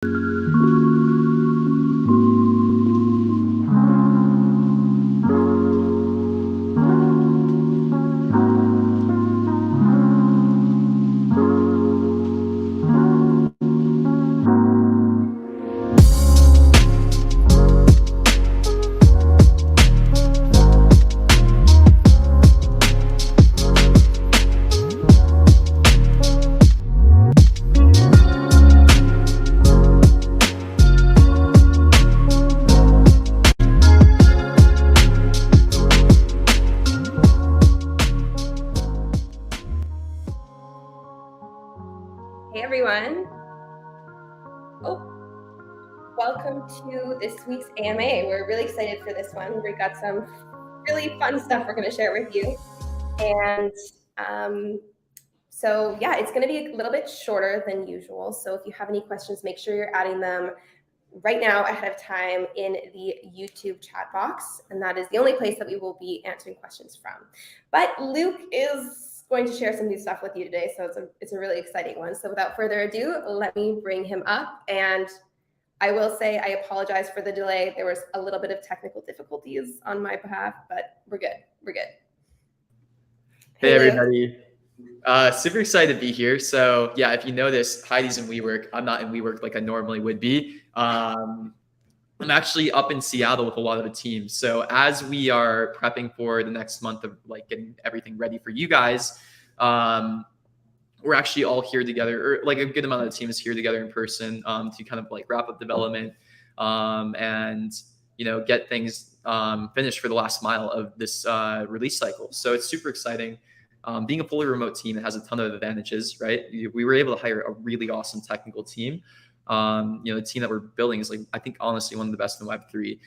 Hey everyone. Welcome to this week's AMA. We're really excited for this one. We've got some really fun stuff we're going to share with you. And so yeah, it's going to be a little bit shorter than usual. So if you have any questions, make sure you're adding them right now ahead of time in the YouTube chat box. And that is the only place that we will be answering questions from. But Luke is going to share some new stuff with you today. So it's a really exciting one. So without further ado, let me bring him up. And I will say I apologize for the delay. There was a little bit of technical difficulties on my behalf, but we're good. We're good. Hey everybody. Super excited to be here. So yeah, if you notice, Heidi's in WeWork. I'm not in WeWork like I normally would be. I'm actually up in Seattle with a lot of the team. So as we are prepping for the next month of like getting everything ready for you guys, we're actually all here together, or like a good amount of the team is here together in person to kind of like wrap up development and get things finished for the last mile of this release cycle. So it's super exciting. Being a fully remote team, it has a ton of advantages, right? We were able to hire a really awesome technical team. The team that we're building is like, I think honestly, one of the best in Web3.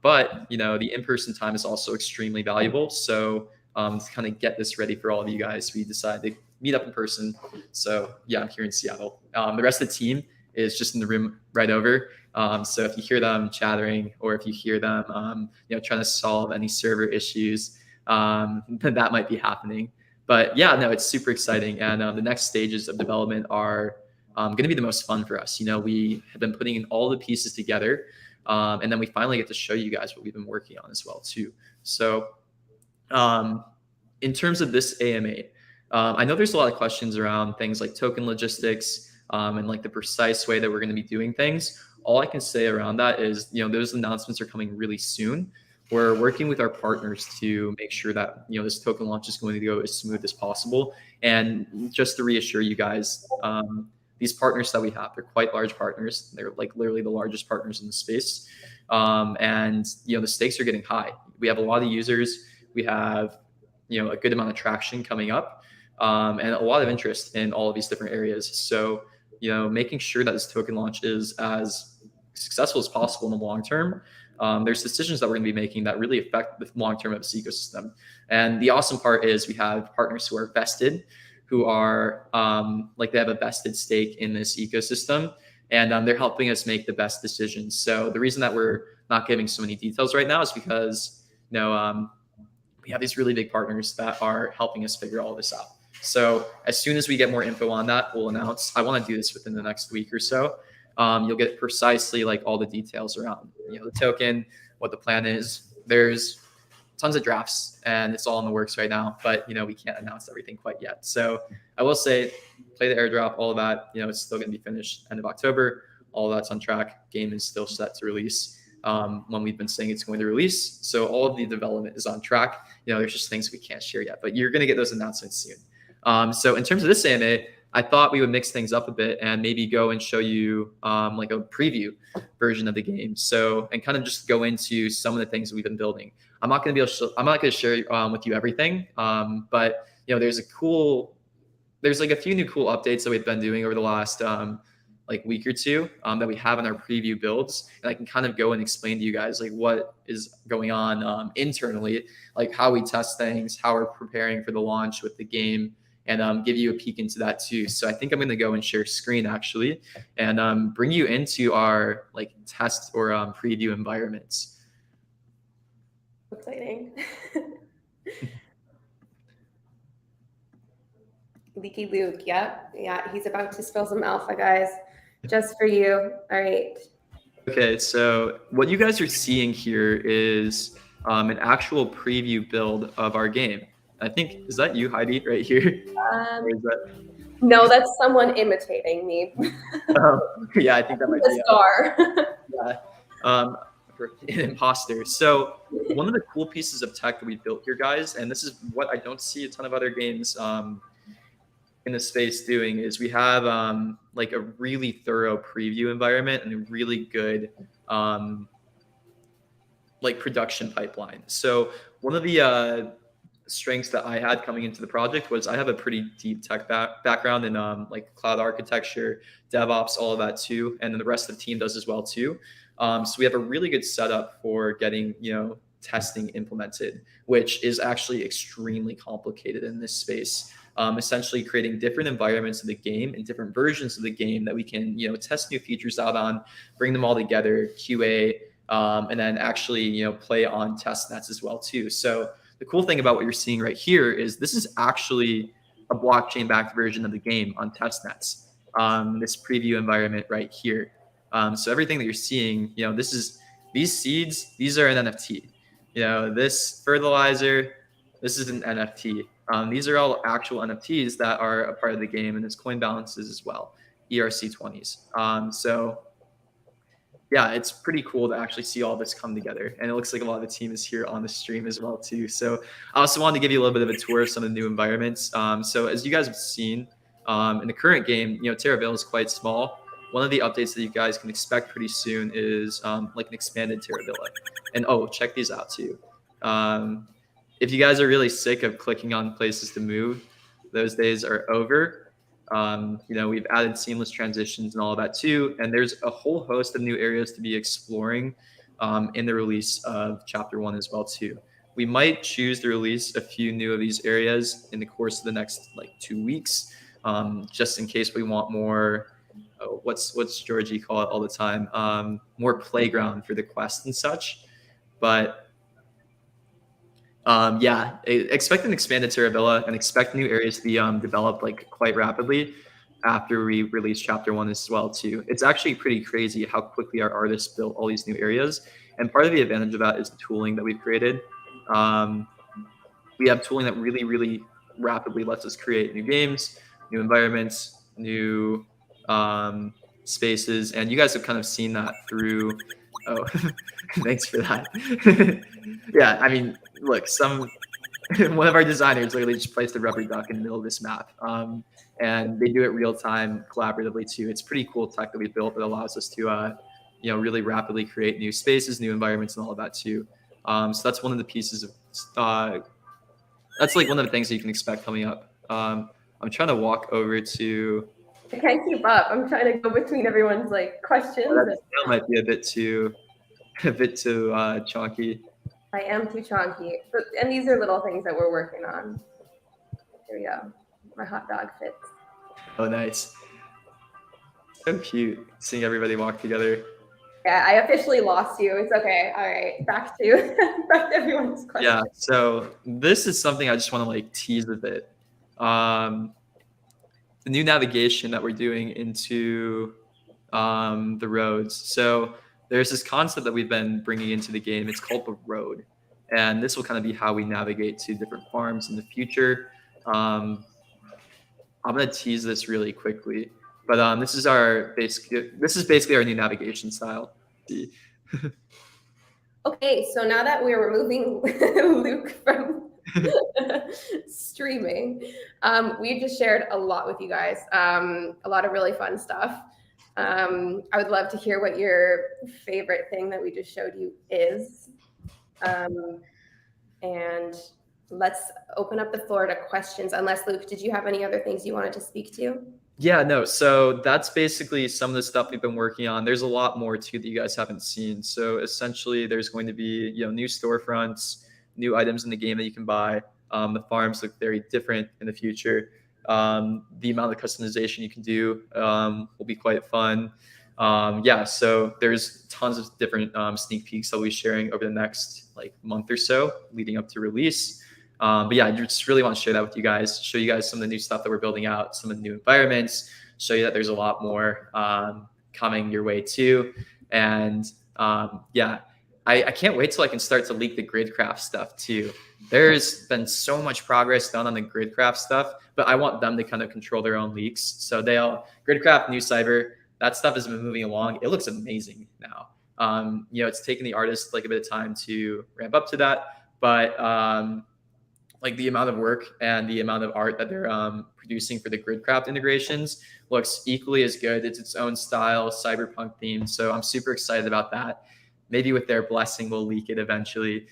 But the in-person time is also extremely valuable. So to kind of get this ready for all of you guys, we decided to meet up in person. So yeah, I'm here in Seattle. The rest of the team is just in the room right over. So if you hear them chattering, or if you hear them, trying to solve any server issues, then that might be happening. But yeah, no, it's super exciting. And the next stages of development are going to be the most fun for us. We have been putting in all the pieces together, and then we finally get to show you guys what we've been working on as well too. So in terms of this AMA, I know there's a lot of questions around things like token logistics and like the precise way that we're going to be doing things. All I can say around that is, those announcements are coming really soon. We're working with our partners to make sure that, this token launch is going to go as smooth as possible. And just to reassure you guys, these partners that we have, they're quite large partners. They're like literally the largest partners in the space. And, the stakes are getting high. We have a lot of users. We have, a good amount of traction coming up. And a lot of interest in all of these different areas. So, making sure that this token launch is as successful as possible in the long term. There's decisions that we're going to be making that really affect the long term of this ecosystem. And the awesome part is we have partners who are vested, who are they have a vested stake in this ecosystem, and they're helping us make the best decisions. So the reason that we're not giving so many details right now is because we have these really big partners that are helping us figure all this out. So as soon as we get more info on that, we'll announce. I want to do this within the next week or so. You'll get precisely like all the details around the token, what the plan is. There's tons of drafts and it's all in the works right now, but we can't announce everything quite yet. So I will say, play the airdrop, all of that. It's still going to be finished end of October. All of that's on track. Game is still set to release when we've been saying it's going to release. So all of the development is on track. There's just things we can't share yet, but you're going to get those announcements soon. So in terms of this AMA, I thought we would mix things up a bit and maybe go and show you like a preview version of the game. So, and kind of just go into some of the things we've been building. I'm not going to share with you everything, but there's like a few new cool updates that we've been doing over the last like week or two that we have in our preview builds, and I can kind of go and explain to you guys like what is going on internally, like how we test things, how we're preparing for the launch with the game, and give you a peek into that too. So I think I'm going to go and share screen actually, and bring you into our like test or preview environments. Exciting. Leaky Luke, yeah, he's about to spill some alpha, guys. Just for you. All right. Okay, so what you guys are seeing here is an actual preview build of our game. I think, is that you, Heidi, right here? Or is that? No, that's someone imitating me. Yeah, I think that might The be star. yeah, um, an imposter. So one of the cool pieces of tech that we built here, guys, and this is what I don't see a ton of other games in the space doing, is we have like a really thorough preview environment and a really good like production pipeline. So one of the strengths that I had coming into the project was I have a pretty deep tech background in like cloud architecture, DevOps, all of that too, and then the rest of the team does as well too. So we have a really good setup for getting testing implemented, which is actually extremely complicated in this space. Essentially creating different environments of the game and different versions of the game that we can test new features out on, bring them all together, QA, and then actually play on test nets as well too. So the cool thing about what you're seeing right here is this is actually a blockchain backed version of the game on test nets. This preview environment right here. So everything that you're seeing, these seeds, these are an NFT. This fertilizer, this is an NFT. These are all actual NFTs that are a part of the game, and this coin balances as well, ERC20s. So yeah, it's pretty cool to actually see all this come together. And it looks like a lot of the team is here on the stream as well too. So I also wanted to give you a little bit of a tour of some of the new environments. So as you guys have seen in the current game, Terraville is quite small. One of the updates that you guys can expect pretty soon is like an expanded Terravilla. And oh, check these out too. If you guys are really sick of clicking on places to move, those days are over. We've added seamless transitions and all of that too. And there's a whole host of new areas to be exploring in the release of Chapter 1 as well too. We might choose to release a few new of these areas in the course of the next like 2 weeks, just in case we want more. What's Georgie call it all the time? More playground for the quest and such. But yeah, expect an expanded Terravilla and expect new areas to be developed like quite rapidly after we release Chapter 1 as well too. It's actually pretty crazy how quickly our artists built all these new areas, and part of the advantage of that is the tooling that we've created. We have tooling that really, really rapidly lets us create new games, new environments, new spaces, and you guys have kind of seen that through. Oh, thanks for that. Yeah, I mean, look, one of our designers literally just placed a rubber duck in the middle of this map, and they do it real time, collaboratively too. It's pretty cool tech that we built that allows us to, really rapidly create new spaces, new environments, and all of that too. So that's one of the pieces of. That's like one of the things that you can expect coming up. I'm trying to walk over to. I can't keep up. I'm trying to go between everyone's like questions. That might be a bit too chunky. I am too chunky. And these are little things that we're working on. Here we go. My hot dog fits. Oh, nice. So cute seeing everybody walk together. Yeah, I officially lost you. It's okay. All right, back to everyone's questions. Yeah, so this is something I just want to like tease a bit. The new navigation that we're doing into the roads. So there's this concept that we've been bringing into the game. It's called the road, and this will kind of be how we navigate to different farms in the future. I'm gonna tease this really quickly, but this is basically our new navigation style. Okay, so now that we're removing Luke from streaming, we just shared a lot with you guys, a lot of really fun stuff. I would love to hear what your favorite thing that we just showed you is. And let's open up the floor to questions, unless Luke, did you have any other things you wanted to speak to? Yeah, no. So that's basically some of the stuff we've been working on. There's a lot more too that you guys haven't seen. So essentially there's going to be, new storefronts, new items in the game that you can buy. The farms look very different in the future. The amount of customization you can do will be quite fun. Yeah, so there's tons of different sneak peeks that we'll be sharing over the next like month or so leading up to release. But yeah, I just really want to share that with you guys, show you guys some of the new stuff that we're building out, some of the new environments, show you that there's a lot more. coming your way too. And yeah, I can't wait till I can start to leak the gridcraft stuff too. There's been so much progress done on the gridcraft stuff, but I want them to kind of control their own leaks. So they'll gridcraft, new cyber, that stuff has been moving along. It looks amazing now. It's taken the artist like a bit of time to ramp up to that, but like the amount of work and the amount of art that they're producing for the gridcraft integrations looks equally as good. It's its own style, cyberpunk themed. So I'm super excited about that. Maybe with their blessing, we'll leak it eventually.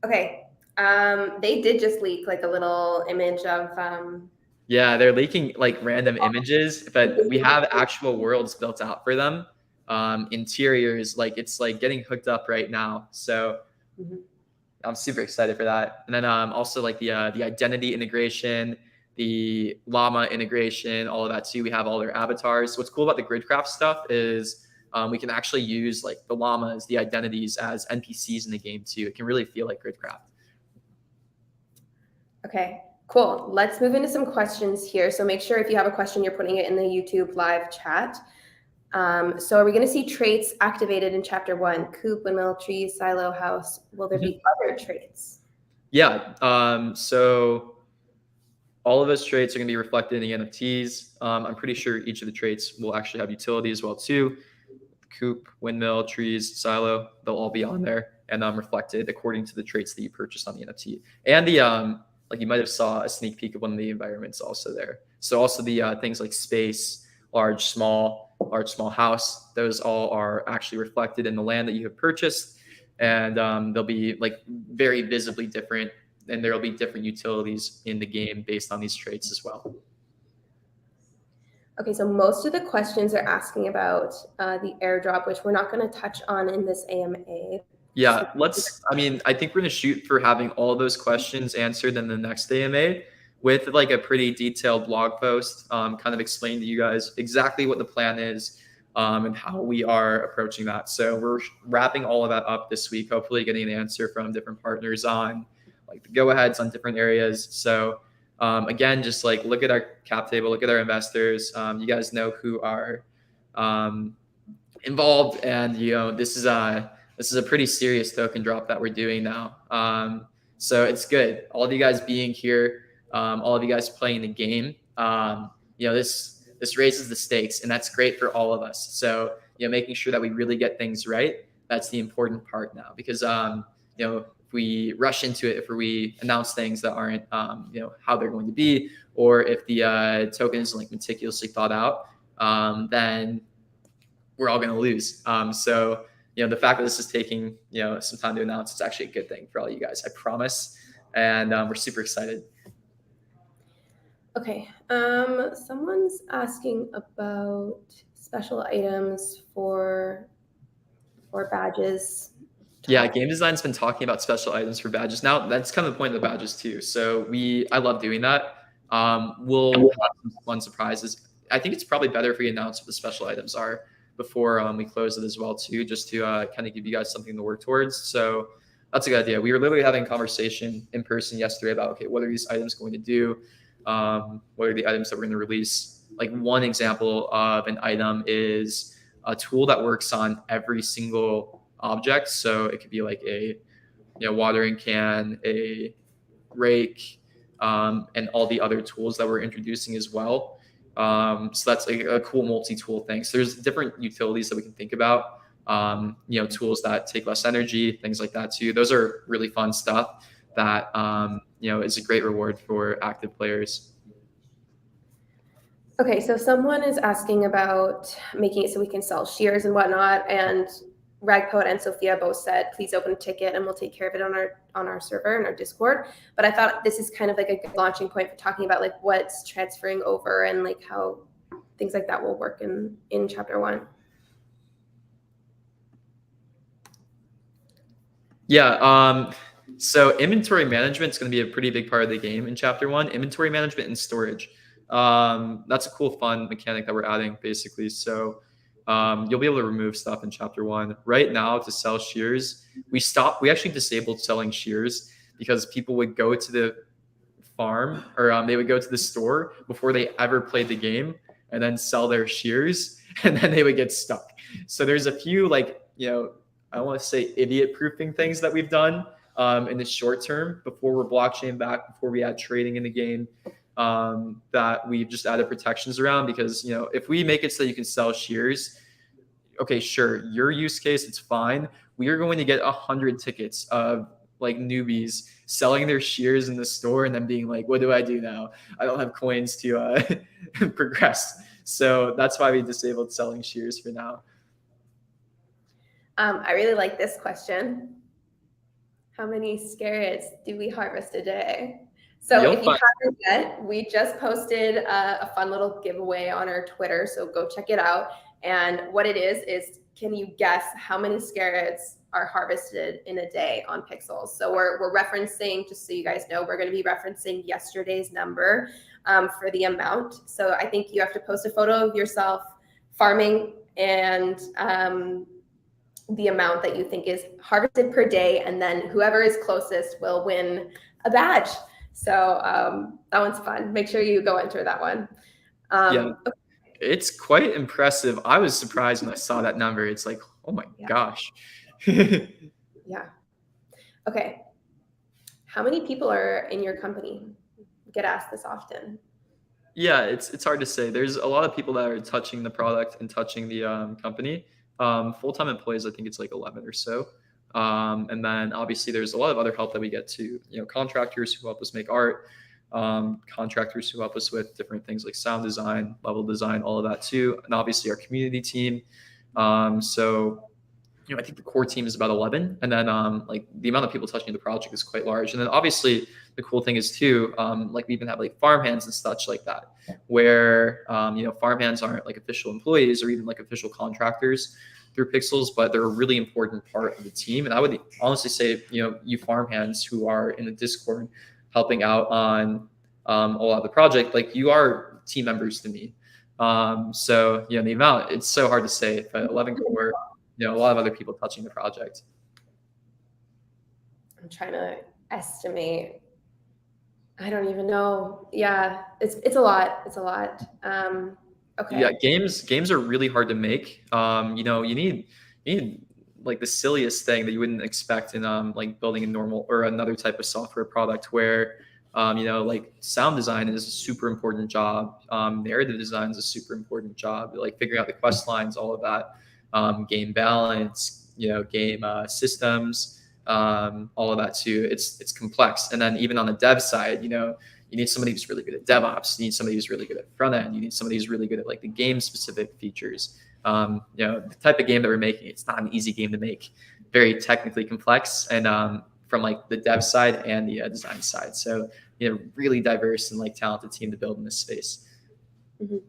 Okay. They did just leak like a little image of. Yeah, they're leaking like random images, but we have actual worlds built out for them. Interiors, like it's like getting hooked up right now. So I'm super excited for that. And then also like the identity integration, the llama integration, all of that too. We have all their avatars. What's cool about the gridcraft stuff is we can actually use like the llamas, the identities as NPCs in the game too. It can really feel like gridcraft. Okay, cool. Let's move into some questions here. So make sure if you have a question, you're putting it in the YouTube live chat. So are we going to see traits activated in chapter 1? Coop, windmill, trees, silo, house. Will there be other traits? Yeah. So all of those traits are going to be reflected in the NFTs. I'm pretty sure each of the traits will actually have utility as well too. Coop, windmill, trees, silo, they'll all be on there and reflected according to the traits that you purchased on the NFT. And the like you might have saw a sneak peek of one of the environments also there. So also the things like space, large, small house, those all are actually reflected in the land that you have purchased. And they'll be like very visibly different, and there'll be different utilities in the game based on these traits as well. Okay, so most of the questions are asking about the airdrop, which we're not going to touch on in this AMA. Yeah, I think we're going to shoot for having all those questions answered in the next AMA with like a pretty detailed blog post, kind of explaining to you guys exactly what the plan is and how we are approaching that. So we're wrapping all of that up this week, hopefully getting an answer from different partners on like the go-aheads on different areas. So again, just like look at our cap table, look at our investors. You guys know who are involved, and this is a pretty serious token drop that we're doing now. So it's good. All of you guys being here, all of you guys playing the game. This raises the stakes, and that's great for all of us. So making sure that we really get things right. That's the important part now, because if we rush into it, if we announce things that aren't how they're going to be, or if the token isn't like meticulously thought out, then we're all going to lose. So the fact that this is taking some time to announce, it's actually a good thing for all you guys, I promise. And we're super excited. Okay, someone's asking about special items for badges. Yeah, game design's been talking about special items for badges. Now that's kind of the point of the badges too. So I love doing that. We'll have some fun surprises. I think it's probably better if we announce what the special items are before we close it as well too, just to kind of give you guys something to work towards. So that's a good idea. We were literally having a conversation in person yesterday about, okay, what are these items going to do? What are the items that we're going to release? Like one example of an item is a tool that works on every single object. So it could be like a watering can, a rake, and all the other tools that we're introducing as well. So that's a cool multi-tool thing. So there's different utilities that we can think about. Tools that take less energy, things like that too. Those are really fun stuff that is a great reward for active players. Okay, so someone is asking about making it so we can sell shears and whatnot, and Ragpoet and Sophia both said, please open a ticket and we'll take care of it on our server and our Discord. But I thought this is kind of like a good launching point for talking about like what's transferring over and like how things like that will work in chapter 1. Yeah. So inventory management is going to be a pretty big part of the game in chapter 1. Inventory management and storage. That's a cool, fun mechanic that we're adding basically. So you'll be able to remove stuff in chapter 1. Right now, to sell shears, we actually disabled selling shears because people would go to the farm or they would go to the store before they ever played the game, and then sell their shears, and then they would get stuck. So there's a few like, I don't want to say idiot proofing things that we've done in the short term before we're blockchain back, before we add trading in the game, that we've just added protections around. Because if we make it so you can sell shears, okay, sure, your use case, it's fine. We are going to get 100 tickets of like newbies selling their shears in the store and then being like, what do I do now? I don't have coins to progress. So that's why we disabled selling shears for now. I really like this question. How many scarabs do we harvest a day? So if you haven't yet, we just posted a fun little giveaway on our Twitter, so go check it out. And what it is can you guess how many scarabs are harvested in a day on Pixels? So we're referencing, just so you guys know, we're going to be referencing yesterday's number for the amount. So I think you have to post a photo of yourself farming and the amount that you think is harvested per day, and then whoever is closest will win a badge. So that one's fun. Make sure you go enter that one. Yeah, it's quite impressive. I was surprised when I saw that number. It's like, oh my gosh. Yeah. Okay. How many people are in your company? I get asked this often. Yeah, it's hard to say. There's a lot of people that are touching the product and touching the company. Full-time employees, I think it's like 11 or so. And then obviously there's a lot of other help that we get to, contractors who help us make art, contractors who help us with different things like sound design, level design, all of that too. And obviously our community team. So I think the core team is about 11. And then like the amount of people touching the project is quite large. And then obviously the cool thing is too, like we even have like farmhands and such like that, where, farmhands aren't like official employees or even like official contractors through Pixels, but they're a really important part of the team. And I would honestly say, you farmhands who are in the Discord helping out on a lot of the project, like you are team members to me. So, the amount, it's so hard to say, but 11 core, a lot of other people touching the project. I'm trying to estimate. I don't even know. Yeah, it's a lot. It's a lot. Okay. Yeah, games are really hard to make. You need like the silliest thing that you wouldn't expect in like building a normal or another type of software product where like sound design is a super important job. Narrative design is a super important job. Like figuring out the quest lines, all of that. Game balance, game systems, all of that too. It's complex. And then even on the dev side, you need somebody who's really good at DevOps. You need somebody who's really good at front end. You need somebody who's really good at like the game specific features. The type of game that we're making, it's not an easy game to make, very technically complex. And from like the dev side and the design side. So, really diverse and like talented team to build in this space. Mm-hmm.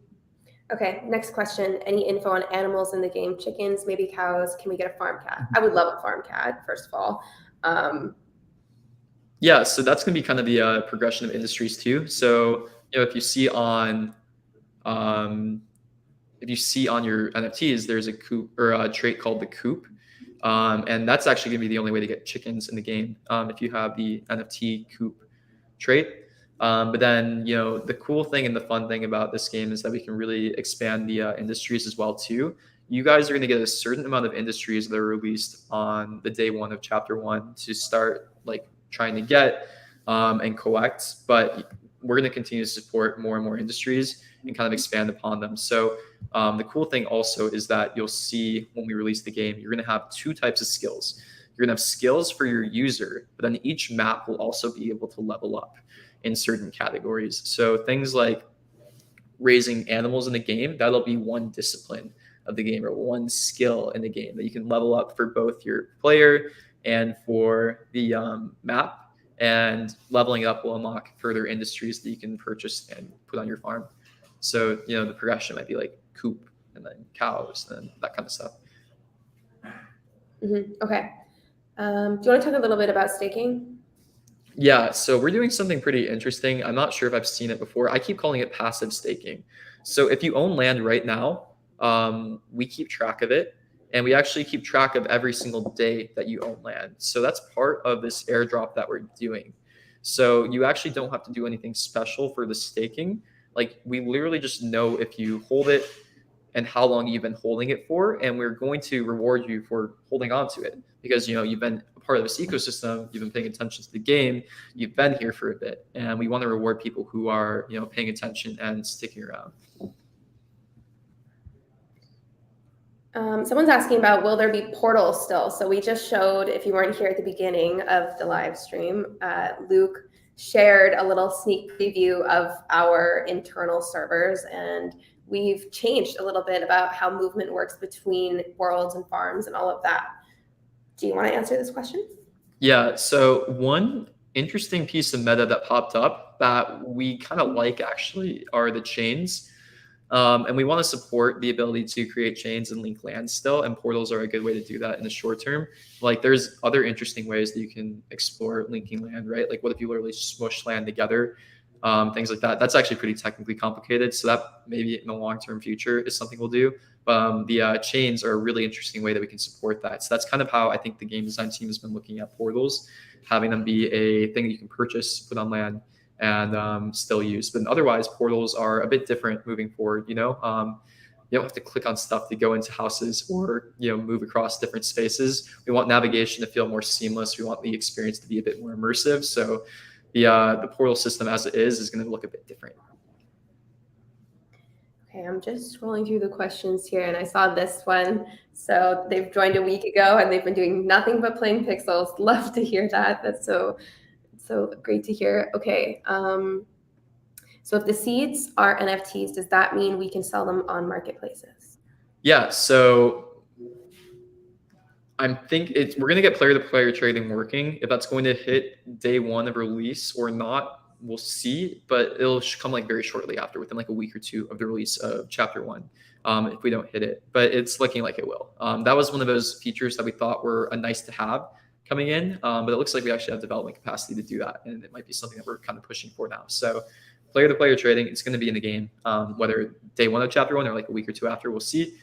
Okay, next question. Any info on animals in the game? Chickens, maybe cows? Can we get a farm cat? I would love a farm cat, first of all. Yeah, so that's going to be kind of the progression of industries too. So, if you see on your NFTs, there's a coop or a trait called the coop. And that's actually going to be the only way to get chickens in the game if you have the NFT coop trait. But then, the cool thing and the fun thing about this game is that we can really expand the industries as well too. You guys are going to get a certain amount of industries that are released on the day one of chapter 1 to start like trying to get and collect. But we're going to continue to support more and more industries and kind of expand upon them. So the cool thing also is that you'll see when we release the game, you're going to have 2 types of skills. You're going to have skills for your user, but then each map will also be able to level up in certain categories. So things like raising animals in the game, that'll be one discipline of the game or one skill in the game that you can level up for both your player and for the map. And leveling up will unlock further industries that you can purchase and put on your farm. So, the progression might be like coop and then cows and that kind of stuff. Mm-hmm. Okay. Do you want to talk a little bit about staking? Yeah, so we're doing something pretty interesting. I'm not sure if I've seen it before. I keep calling it passive staking. So if you own land right now, we keep track of it. And we actually keep track of every single day that you own land. So that's part of this airdrop that we're doing. So you actually don't have to do anything special for the staking. Like we literally just know if you hold it and how long you've been holding it for, and we're going to reward you for holding on to it because you've been a part of this ecosystem, you've been paying attention to the game, you've been here for a bit, and we want to reward people who are paying attention and sticking around. Someone's asking about, will there be portals still? So we just showed, if you weren't here at the beginning of the live stream, Luke shared a little sneak preview of our internal servers, and we've changed a little bit about how movement works between worlds and farms and all of that. Do you want to answer this question? Yeah, so one interesting piece of meta that popped up that we kind of like actually are the chains. And we want to support the ability to create chains and link lands still, and portals are a good way to do that in the short term. Like there's other interesting ways that you can explore linking land, right? Like what if you literally smush land together, things like that. That's actually pretty technically complicated. So that maybe in the long-term future is something we'll do. But the chains are a really interesting way that we can support that. So that's kind of how I think the game design team has been looking at portals, having them be a thing that you can purchase, put on land, and still use. But otherwise, portals are a bit different moving forward. You don't have to click on stuff to go into houses or move across different spaces. We want navigation to feel more seamless. We want the experience to be a bit more immersive. So the portal system as it is going to look a bit different. Okay, I'm just scrolling through the questions here, and I saw this one. So they've joined a week ago, and they've been doing nothing but playing Pixels. Love to hear that. That's so great to hear. Okay. So if the seeds are NFTs, does that mean we can sell them on marketplaces? Yeah. So we're going to get player-to-player trading working. If that's going to hit day one of release or not, we'll see. But it'll come like very shortly after, within like a week or two of the release of Chapter 1, if we don't hit it. But it's looking like it will. That was one of those features that we thought were a nice to have coming in, but it looks like we actually have development capacity to do that, and it might be something that we're kind of pushing for now. So player-to-player trading, it's going to be in the game, whether day one of Chapter 1 or like a week or two after, we'll see.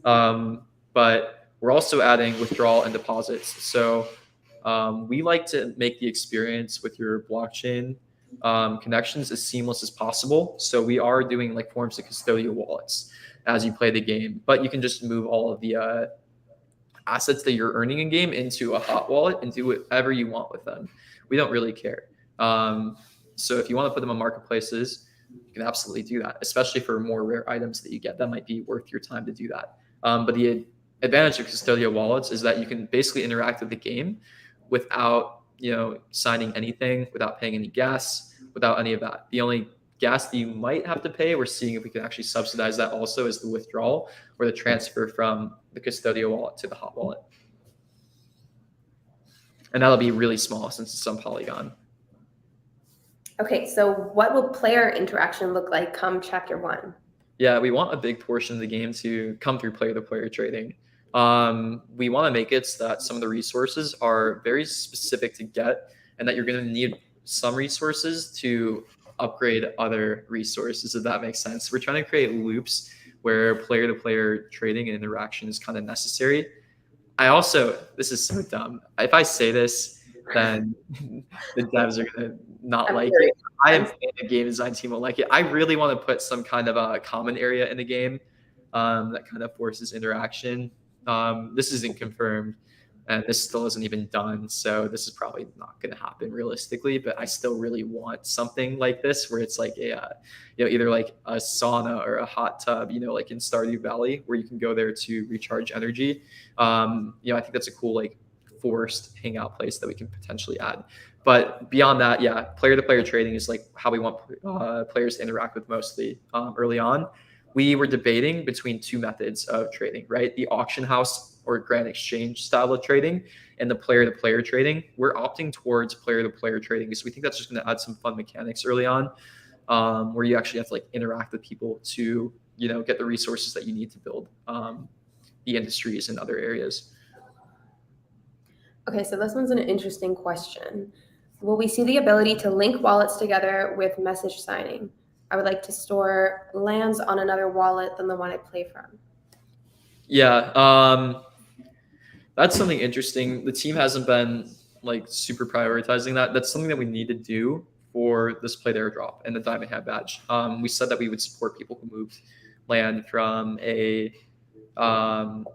But we're also adding withdrawal and deposits. So we like to make the experience with your blockchain connections as seamless as possible. So we are doing like forms of custodial wallets as you play the game, but you can just move all of the assets that you're earning in game into a hot wallet and do whatever you want with them. We don't really care. So if you want to put them on marketplaces, you can absolutely do that, especially for more rare items that you get. That might be worth your time to do that. But the advantage of custodial wallets is that you can basically interact with the game without signing anything, without paying any gas, without any of that. The only gas that you might have to pay, we're seeing if we can actually subsidize that also, is the withdrawal or the transfer from the custodial wallet to the hot wallet. And that'll be really small since it's on Polygon. Okay, so what will player interaction look like come Chapter 1? Yeah, we want a big portion of the game to come through player-to-player trading. We want to make it so that some of the resources are very specific to get, and that you're going to need some resources to upgrade other resources, if that makes sense. We're trying to create loops where player-to-player trading and interaction is kind of necessary. This is so dumb. If I say this, then the devs are going to not like it. I am the game design team will like it. I really want to put some kind of a common area in the game that kind of forces interaction. This isn't confirmed, and this still isn't even done, so this is probably not going to happen realistically, but I still really want something like this where it's like a either like a sauna or a hot tub, like in Stardew Valley, where you can go there to recharge energy. I think that's a cool like forced hangout place that we can potentially add. But beyond that, yeah, player-to-player trading is like how we want players to interact with mostly early on. We were debating between two methods of trading, right? The auction house or grand exchange style of trading and the player-to-player trading. We're opting towards player-to-player trading because we think that's just going to add some fun mechanics early on, where you actually have to like interact with people to, get the resources that you need to build the industries in other areas. Okay, so this one's an interesting question. Will we see the ability to link wallets together with message signing? I would like to store lands on another wallet than the one I play from. Yeah, that's something interesting. The team hasn't been like super prioritizing that. That's something that we need to do for this play the airdrop and the diamond hand badge. We said that we would support people who moved land from a hot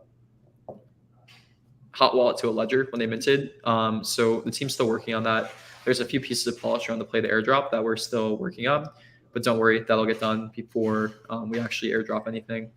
wallet to a ledger when they minted. So the team's still working on that. There's a few pieces of polish around the play the airdrop that we're still working on, but don't worry, that'll get done before we actually airdrop anything.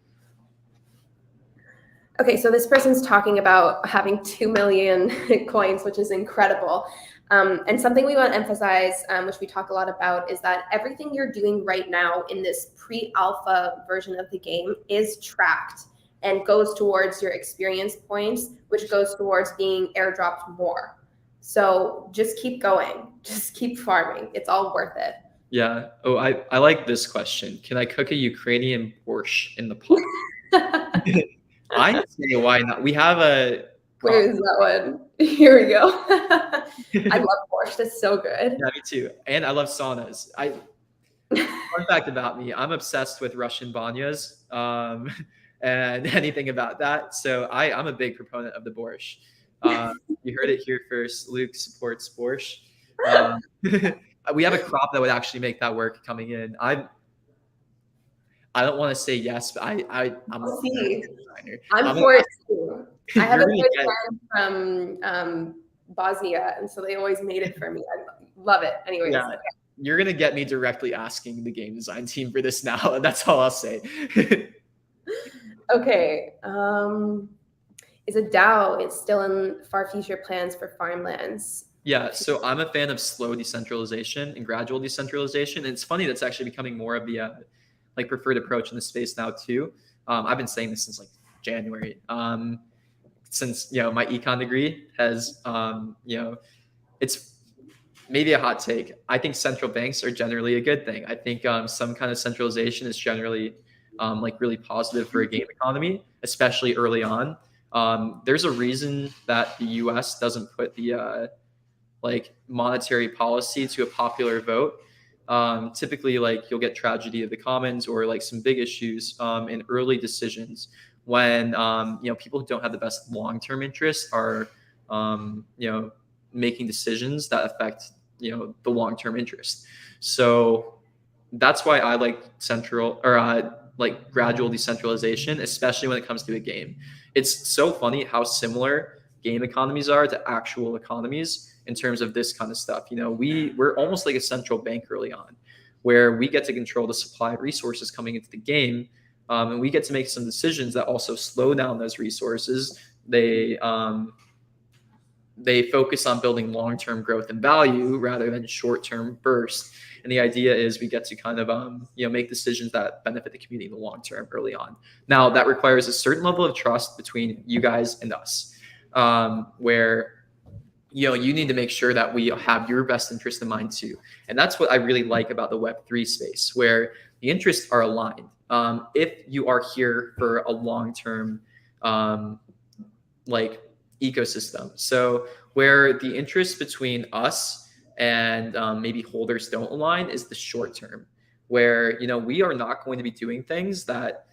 Okay, so this person's talking about having 2 million coins, which is incredible. And something we want to emphasize, which we talk a lot about, is that everything you're doing right now in this pre-alpha version of the game is tracked and goes towards your experience points, which goes towards being airdropped more. So just keep going, just keep farming. It's all worth it. Yeah. Oh, I like this question. Can I cook a Ukrainian borscht in the pot? I say why not? We have a. Where is that one? Here we go. I love borscht. It's so good. Yeah, me too. And I love saunas. Fun fact about me, I'm obsessed with Russian banyas and anything about that. So I'm a big proponent of the borscht. You heard it here first. Luke supports borscht. We have a crop that would actually make that work coming in. I don't want to say yes, but I'm a designer. I'm for it too. I have a good friend from Bosnia, and so they always made it for me. I love it. Anyways. Yeah. You're going to get me directly asking the game design team for this now. That's all I'll say. Okay. Is a DAO is still in far future plans for farmlands? Yeah, so I'm a fan of slow decentralization and gradual decentralization. And it's funny that's actually becoming more of the preferred approach in the space now too. I've been saying this since January. Since my econ degree has it's maybe a hot take. I think central banks are generally a good thing. I think some kind of centralization is generally really positive for a game economy, especially early on. There's a reason that the U.S. doesn't put the monetary policy to a popular vote. Typically, you'll get tragedy of the commons or some big issues in early decisions when people who don't have the best long-term interests are making decisions that affect the long-term interest. So that's why I like gradual decentralization, especially when it comes to a game. It's so funny how similar game economies are to actual economies in terms of this kind of stuff. We're almost like a central bank early on, where we get to control the supply of resources coming into the game, and we get to make some decisions that also slow down those resources. They focus on building long-term growth and value rather than short-term bursts. And the idea is we get to kind of make decisions that benefit the community in the long term early on. Now that requires a certain level of trust between you guys and us, where you need to make sure that we have your best interest in mind too. And that's what I really like about the Web3 space, where the interests are aligned. If you are here for a long-term ecosystem. So where the interests between us and maybe holders don't align is the short term, where we are not going to be doing things that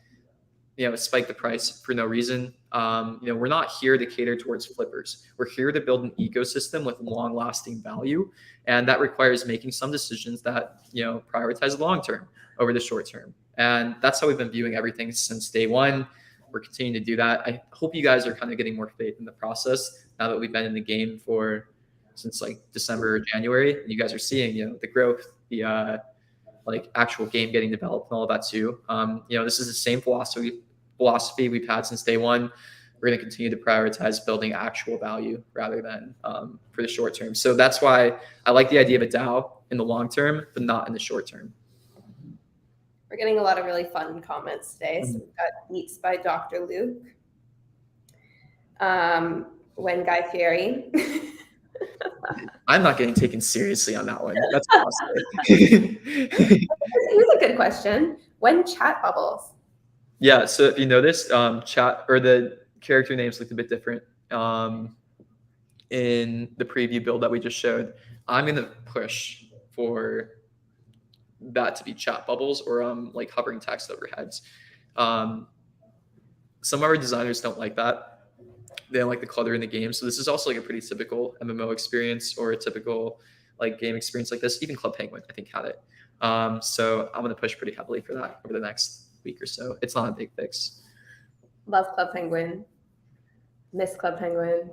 spike the price for no reason. We're not here to cater towards flippers. We're here to build an ecosystem with long-lasting value, and that requires making some decisions that prioritize the long term over the short term. And that's how we've been viewing everything since day one. We're continuing to do that. I hope you guys are kind of getting more faith in the process now that we've been in the game since December or January. And you guys are seeing the growth, the actual game getting developed and all of that too. This is the same philosophy we've had since day one. We're going to continue to prioritize building actual value rather than for the short term. So that's why I like the idea of a DAO in the long term, but not in the short term. We're getting a lot of really fun comments today. So we've got Eats by Dr. Luke. When Guy Fieri. I'm not getting taken seriously on that one. That's awesome. Here's a good question. When chat bubbles? Yeah, so if you notice, chat or the character names looked a bit different in the preview build that we just showed. I'm going to push for that to be chat bubbles or hovering text over heads. Some of our designers don't like that. They don't like the clutter in the game. So this is also a pretty typical MMO experience or a typical like game experience like this. Even Club Penguin, I think, had it. So I'm gonna push pretty heavily for that over the next week or so. It's not a big fix. Love Club Penguin. Miss Club Penguin.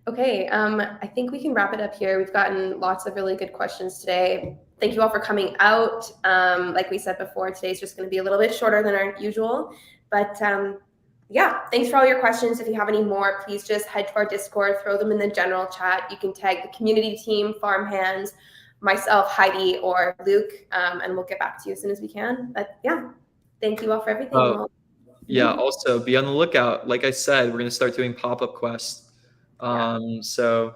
Okay, I think we can wrap it up here. We've gotten lots of really good questions today. Thank you all for coming out. Like we said before, today's just going to be a little bit shorter than our usual. But yeah, thanks for all your questions. If you have any more, please just head to our Discord, throw them in the general chat. You can tag the community team, Farmhands, myself, Heidi, or Luke, and we'll get back to you as soon as we can. But yeah, thank you all for everything. Yeah, also be on the lookout. Like I said, we're going to start doing pop-up quests. So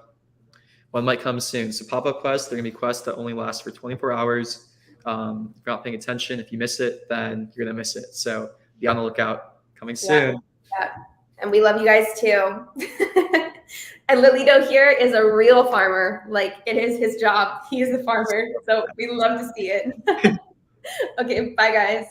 one might come soon. So pop-up quests, they're going to be quests that only last for 24 hours. If you're not paying attention, if you miss it, then you're going to miss it. So be on the lookout. Coming soon. Yeah. And we love you guys too. And Lilito here is a real farmer. Like, it is his job. He is the farmer. So we love to see it. Okay, bye guys.